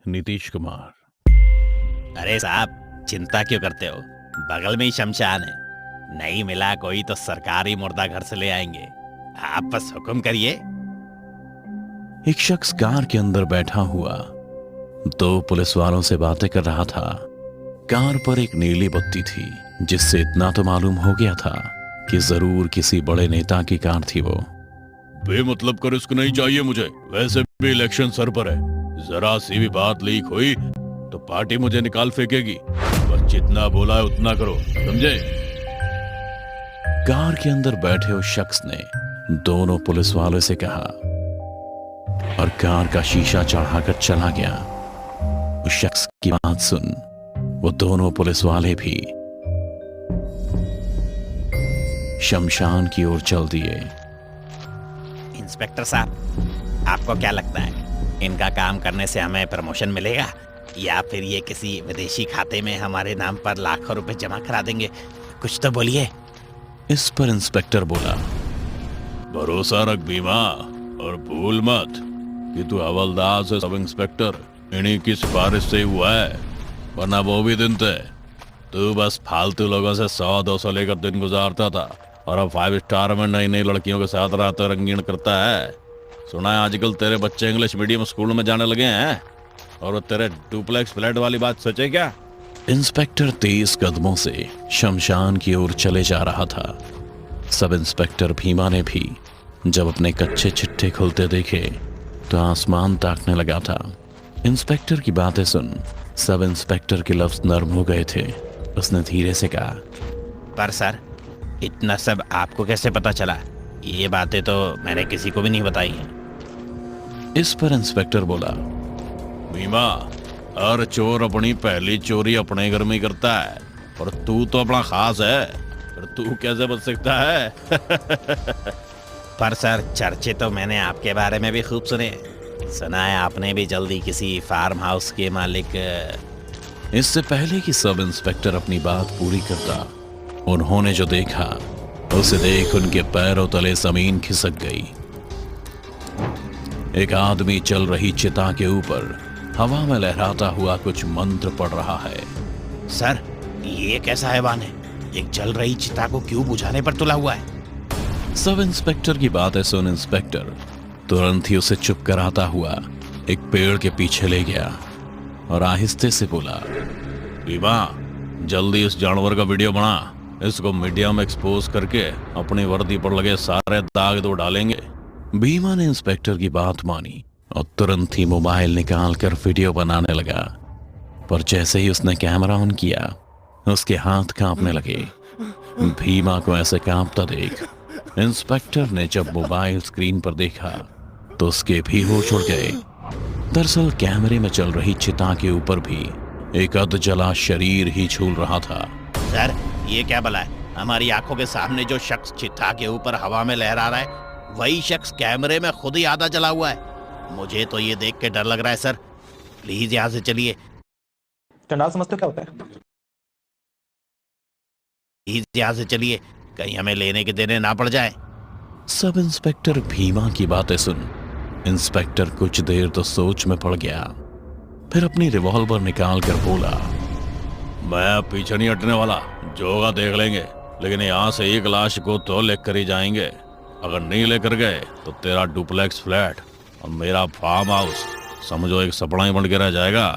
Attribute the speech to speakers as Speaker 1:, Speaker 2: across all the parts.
Speaker 1: नीतीश कुमार।
Speaker 2: अरे साहब, चिंता क्यों करते हो? बगल में ही शमशान है। नहीं मिला कोई तो सरकारी मुर्दा घर से ले आएंगे। आप बस हुक्म करिए।
Speaker 1: एक शख्स कार के अंदर बैठा हुआ दो पुलिस वालों से बातें कर रहा था। कार पर एक नीली बत्ती थी, जिससे इतना तो मालूम हो गया था कि जरूर किसी बड़े नेता की कार थी वो।
Speaker 3: बेमतलब का रिस्क नहीं चाहिए मुझे, वैसे भी इलेक्शन सर पर है। जरा सी भी बात लीक हुई तो पार्टी मुझे निकाल फेंकेगी। बस जितना बोला है उतना करो, समझे?
Speaker 1: कार के अंदर बैठे उस शख्स ने दोनों पुलिस वालों से कहा और कार का शीशा चढ़ाकर चला गया। उस शख्स की बात सुन वो दोनों पुलिस वाले भी शमशान की ओर चल दिए।
Speaker 2: इंस्पेक्टर साहब, आपको क्या लगता है इनका काम करने से हमें प्रमोशन मिलेगा, या फिर ये किसी विदेशी खाते में हमारे नाम पर लाखों रुपए जमा करा देंगे? कुछ तो बोलिए।
Speaker 1: इस पर इंस्पेक्टर बोला,
Speaker 3: भरोसा रख बीमा, और भूल मत कि तू हवलदार से सब इंस्पेक्टर इन्हीं की सिफारिश से हुआ है, वरना वो भी दिन थे। तू बस फालतू लोगों से 100-200 लेकर दिन गुजारता था, और अब 5 स्टार में नई नई लड़कियों के साथ रात रंगीन करता है। सुना है आजकल तेरे बच्चे इंग्लिश मीडियम स्कूल में जाने लगे हैं, और वो तेरे डुप्लेक्स फ्लैट वाली बात सच है क्या?
Speaker 1: इंस्पेक्टर तेज कदमों से शमशान की ओर चले जा रहा था। सब इंस्पेक्टर भीमा ने भी जब अपने कच्चे चिट्ठे खुलते देखे तो आसमान ताकने लगा था। इंस्पेक्टर की बातें सुन सब इंस्पेक्टर के लफ्ज नर्म हो गए थे। उसने धीरे से कहा,
Speaker 2: पर सर, इतना सब आपको कैसे पता चला? ये बातें तो मैंने किसी को भी नहीं बताई हैं।
Speaker 1: इस पर इंस्पेक्टर बोला,
Speaker 3: बीमा, हर चोर अपनी पहली चोरी अपने घर में ही करता है, और तू तो अपना खास है, पर तू कैसे बच सकता है?
Speaker 2: पर सर, चर्चे तो मैंने आपके बारे में भी खूब सुने। सुना है आपने भी जल्दी किसी फार्म हाउस के मालिक।
Speaker 1: इससे पहले कि सब इंस्पेक्टर अपनी बात पूरी करता, उन्होंने जो देखा उसे देख उनके पैरों तले जमीन खिसक गई। एक आदमी चल रही चिता के ऊपर हवा में लहराता हुआ कुछ मंत्र पढ़ रहा है।
Speaker 2: सर, ये कैसा हैवान है? एक जल रही चिता को क्यों बुझाने पर तुला हुआ है?
Speaker 1: सब इंस्पेक्टर की बातें सुन इंस्पेक्टर तुरंत ही उसे चुप कराता हुआ एक पेड़ के पीछे ले गया और आहिस्ते से बोला,
Speaker 3: बीमा, जल्दी इस जानवर का वीडियो बना। इसको मीडिया में एक्सपोज करके अपनी वर्दी पर लगे सारे दाग तो डालेंगे।
Speaker 1: भीमा ने इंस्पेक्टर की बात मानी और तुरंत ही मोबाइल निकालकर वीडियो बनाने लगा। पर जैसे ही उसने कैमरा ऑन किया उसके हाथ कांपने लगे। भीमा को ऐसे कांपता देख इंस्पेक्टर ने जब मोबाइल स्क्रीन पर देखा तो उसके भी होश उड़ गए। दरअसल कैमरे में चल रही चिता के ऊपर भी एक अध जला शरीर ही झूल रहा था।
Speaker 2: सर, ये क्या भला है? हमारी आंखों के सामने जो शख्स चिता के ऊपर हवा में लहरा रहा है, वही शख्स कैमरे में खुद ही आधा जला हुआ है। मुझे तो ये देख के डर लग रहा है सर। प्लीज यहाँ से चलिए।
Speaker 4: चंडाल समझते हो क्या होता है?
Speaker 2: प्लीज यहाँ से चलिए, कहीं हमें लेने के देने ना पड़ जाए।
Speaker 1: सब इंस्पेक्टर भीमा की बातें सुन इंस्पेक्टर कुछ देर तो सोच में पड़ गया। फिर अपनी रिवॉल्वर निकाल कर बोला,
Speaker 3: मैं पीछे नहीं हटने वाला, जो होगा देख लेंगे, लेकिन यहाँ से एक लाश को तो लेकर ही जाएंगे। अगर नहीं लेकर गए तो तेरा डुप्लेक्स फ्लैट और मेरा फार्म हाउस समझो एक सपना ही बन के रह जाएगा।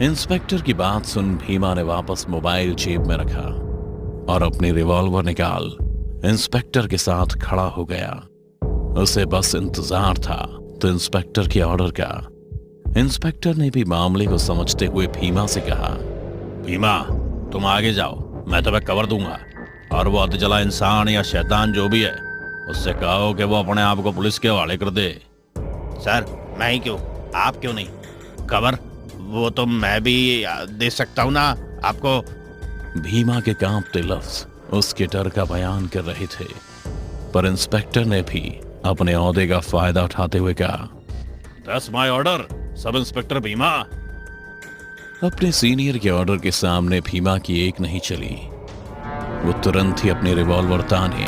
Speaker 1: इंस्पेक्टर की बात सुन भीमा ने वापस मोबाइल जेब में रखा और अपनी रिवॉल्वर निकाल इंस्पेक्टर के साथ खड़ा हो गया। उसे बस इंतजार था तो इंस्पेक्टर के ऑर्डर का। इंस्पेक्टर ने भी मामले को समझते हुए भीमा से कहा,
Speaker 3: भीमा, तुम आगे जाओ, मैं तुम्हें कवर दूंगा, और वो अधजला इंसान या शैतान जो भी है उससे कहो कि वो अपने आप को पुलिस के हवाले कर दे।
Speaker 2: सर, मैं ही क्यों, आप क्यों नहीं? कवर वो तो मैं भी दे सकता हूँ ना आपको।
Speaker 1: भीमा के कांपते लफ्ज उसके डर का बयान कर रहे थे, पर इंस्पेक्टर ने भी अपने ओहदे का फायदा उठाते हुए कहा,
Speaker 3: that's my order, sub inspector Bhima.
Speaker 1: अपने सीनियर के ऑर्डर के सामने भीमा की एक नहीं चली। वो तुरंत ही अपनी रिवॉल्वर ताने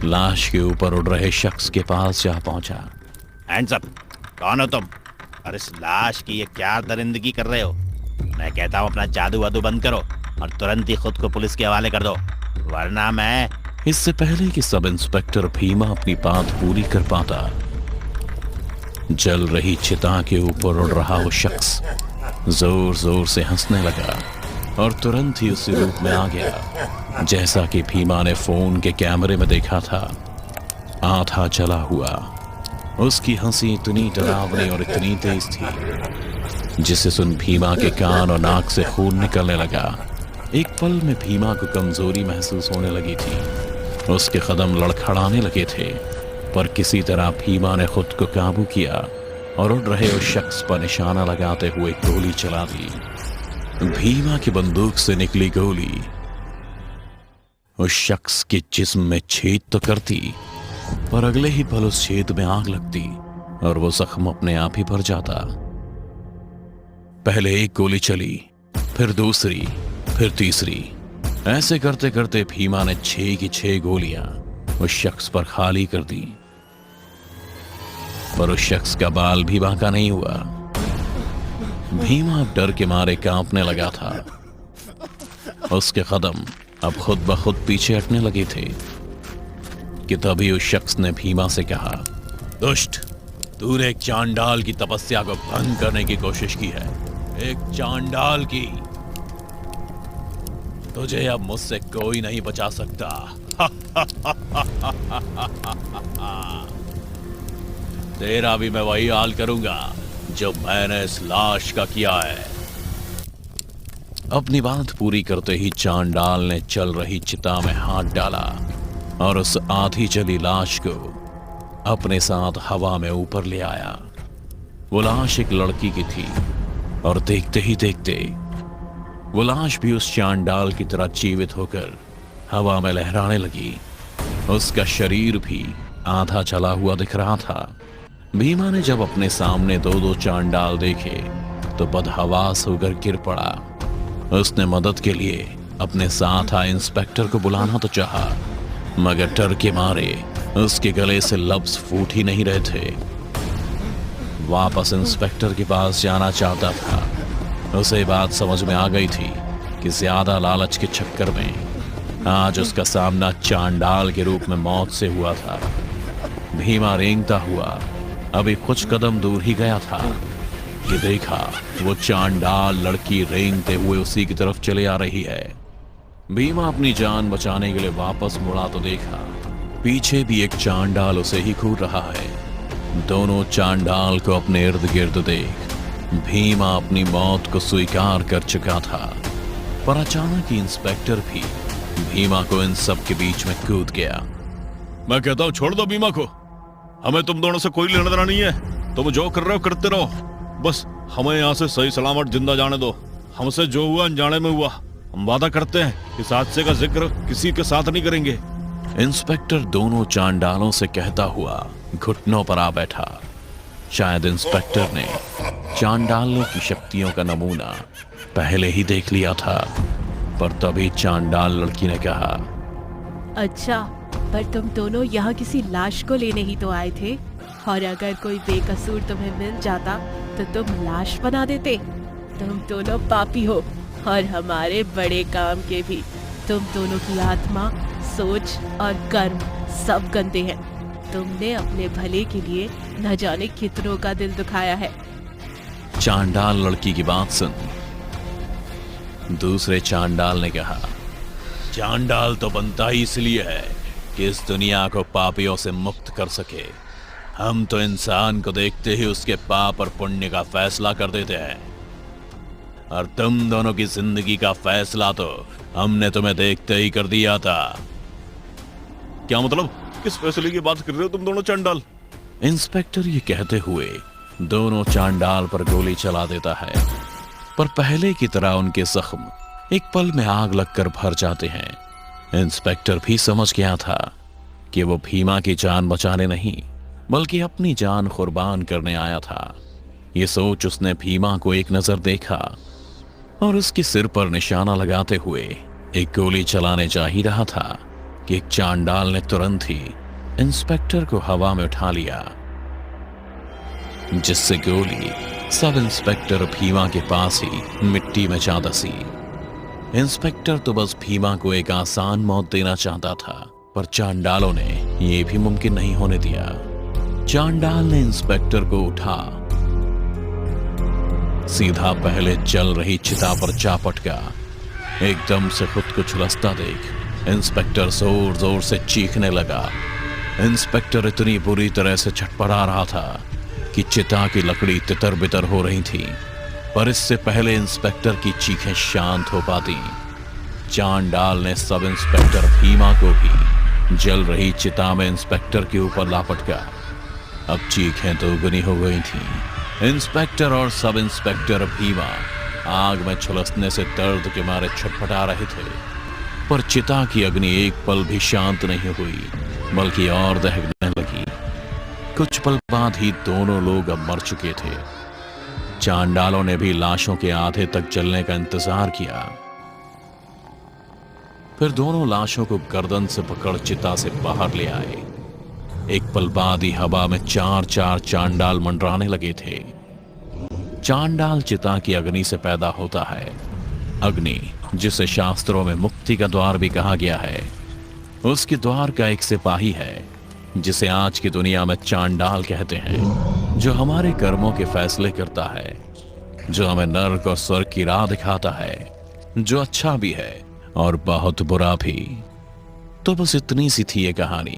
Speaker 1: लाश के ऊपर उड़ रहे शख्स के पास जा पहुंचा।
Speaker 2: हैंड्स अप, कौन हो तुम? और इस लाश की ये क्या दरिंदगी कर रहे हो? मैं कहता हूँ अपना जादू वादू बंद करो और तुरंत ही खुद को पुलिस के हवाले कर दो, वरना मैं।
Speaker 1: इससे पहले कि सब इंस्पेक्टर भीमा अपनी बात पूरी कर पाता, जल रही चिता के ऊपर उड़ रहा वो शख्स जोर जोर से हंसने लगा और तुरंत ही उसी रूप में आ गया जैसा कि भीमा ने फोन के कैमरे में देखा था। आधा जला हुआ उसकी हंसी इतनी डरावनी और इतनी तेज थी जिसे सुन भीमा के कान और नाक से खून निकलने लगा। एक पल में भीमा को कमजोरी महसूस होने लगी थी, उसके कदम लड़खड़ाने लगे थे, पर किसी तरह भीमा ने खुद को काबू किया और उड़ रहे उस शख्स पर निशाना लगाते हुए गोली चला दी। भीमा की बंदूक से निकली गोली उस शख्स के जिस्म में छेद तो करती, पर अगले ही पल उस छेद में आग लगती और वो जख्म अपने आप ही भर जाता। पहले एक गोली चली, फिर दूसरी, फिर तीसरी। ऐसे करते करते भीमा ने 6 की 6 गोलियां उस शख्स पर खाली कर दी, पर उस शख्स का बाल भी बांका नहीं हुआ। भीमा अब डर के मारे कांपने लगा था। उसके कदम अब खुद ब खुद पीछे हटने लगे थे कि तभी उस शख्स ने भीमा से कहा, दुष्ट, तूने एक चांडाल की तपस्या को भंग करने की कोशिश की है, एक चांडाल की। तुझे अब मुझसे कोई नहीं बचा सकता। तेरा भी मैं वही हाल करूंगा जो मैंने इस लाश का किया है। अपनी बात पूरी करते ही चांडाल ने चल रही चिता में हाथ डाला और उस आधी जली लाश को अपने साथ हवा में ऊपर ले आया। वो लाश एक लड़की की थी और देखते ही देखते वो लाश भी उस चांडाल की तरह जीवित होकर हवा में लहराने लगी। उसका शरीर भी आधा जला हुआ दिख रहा था। भीमा ने जब अपने सामने 2-2 चांडाल देखे तो बदहवास होकर गिर पड़ा। उसने मदद के लिए अपने साथ आए इंस्पेक्टर को बुलाना तो चाहा, मगर डर के मारे उसके गले से लफ्ज फूट ही नहीं रहे थे। वापस इंस्पेक्टर के पास जाना चाहता था। उसे बात समझ में आ गई थी कि ज्यादा लालच के चक्कर में आज उसका सामना चांडाल के रूप में मौत से हुआ था। भीमा रेंगता हुआ अभी कुछ कदम दूर ही गया था कि देखा वो चांडाल लड़की रेंगते हुए उसी की तरफ चले आ रही है। भीमा अपनी जान बचाने के लिए वापस मुड़ा तो देखा पीछे भी एक चांडाल उसे ही घूर रहा है। दोनों चांडाल को अपने इर्द गिर्द देख भीमा अपनी मौत को स्वीकार कर चुका था, पर अचानक ही इंस्पेक्टर भी भीमा को इन सब के बीच में कूद गया।
Speaker 3: मैं कहता हूँ छोड़ दो भीमा को, हमें तुम दोनों से कोई लेना देना नहीं है। तुम जो कर रहे हो करते रहो, बस हमें यहाँ से सही सलामत जिंदा जाने दो। हमसे जो हुआ अनजाने में हुआ, हम वादा करते हैं इस हादसे का जिक्र किसी के साथ नहीं करेंगे।
Speaker 1: इंस्पेक्टर दोनों चांडालों से कहता हुआ घुटनों पर आ बैठा। शायद इंस्पेक्टर ने चांडालों की शक्तियों का नमूना पहले ही देख लिया था, पर तभी चांडाल लड़की ने कहा,
Speaker 5: अच्छा, पर तुम दोनों यहाँ किसी लाश को लेने ही तो आए थे, और अगर कोई बेकसूर तुम्हें मिल जाता तो तुम लाश बना देते। तुम दोनों पापी हो और हमारे बड़े काम के भी। तुम दोनों की आत्मा, सोच और कर्म सब गंदे हैं। तुमने अपने भले के लिए न जाने कितनों का दिल दुखाया है।
Speaker 1: चांडाल लड़की की बात सुन दूसरे चांडाल ने कहा, चांडाल तो बनता ही इसलिए है कि इस दुनिया को पापियों से मुक्त कर सके। हम तो इंसान को देखते ही उसके पाप और पुण्य का फैसला कर देते हैं, और तुम दोनों की जिंदगी का फैसला तो हमने तुम्हें देखते ही कर दिया था।
Speaker 3: क्या मतलब? किस फैसले की बात कर रहे हो तुम दोनों चांडाल?
Speaker 1: इंस्पेक्टर ये कहते हुए दोनों चांडाल पर गोली चला देता है, पर पहले की तरह उनके जख्म एक पल में आग लगकर भर जाते हैं। इंस्पेक्टर भी समझ गया था कि वो भीमा की जान बचाने नहीं बल्कि अपनी जान कुर्बान करने आया था। ये सोच उसने भीमा को एक नजर देखा और उसके सिर पर निशाना लगाते हुए एक गोली चलाने जा ही रहा था कि एक चांडाल ने तुरंत ही इंस्पेक्टर को हवा में उठा लिया। जिससे गोली सब इंस्पेक्टर भीमा के पास ही मिट्टी में जा धसी। इंस्पेक्टर तो बस भीमा को एक आसान मौत देना चाहता था, पर चांडालों ने यह भी मुमकिन नहीं होने दिया। चांडाल ने इंस्पेक्टर को उठा सीधा पहले जल रही चिता पर जा पटका। एकदम से खुद को झुलसता देख इंस्पेक्टर जोर जोर से चीखने लगा। इंस्पेक्टर इतनी बुरी तरह से छटपटा रहा था कि चिता की लकड़ी तितर बितर हो रही थी, पर इससे पहले इंस्पेक्टर की चीखें शांत हो पाती, चांडाल ने सब इंस्पेक्टर भीमा को भी जल रही चिता में इंस्पेक्टर के ऊपर लापटका। अब चीखें दोगुनी हो गई थीं। इंस्पेक्टर और सब इंस्पेक्टर भीमा आग में झुलसने से दर्द के मारे छटपटा रहे थे, पर चिता की अग्नि एक पल भी शांत नहीं हुई, बल्कि और दहकने लगी। कुछ पल बाद ही दोनों लोग अब मर चुके थे। चांडालों ने भी लाशों के आधे तक जलने का इंतजार किया। फिर दोनों लाशों को गर्दन से पकड़ चिता से बाहर ले आए। एक पल बाद ही हवा में 4-4 चांडाल मंडराने लगे थे। चांडाल चिता की अग्नि से पैदा होता है। अग्नि, जिसे शास्त्रों में मुक्ति का द्वार भी कहा गया है, उसके द्वार का एक सिपाही है, जिसे आज की दुनिया में चांडाल कहते हैं, जो हमारे कर्मों के फैसले करता है, जो हमें नर्क और स्वर्ग की राह दिखाता है, जो अच्छा भी है और बहुत बुरा भी। तो बस इतनी सी थी ये कहानी।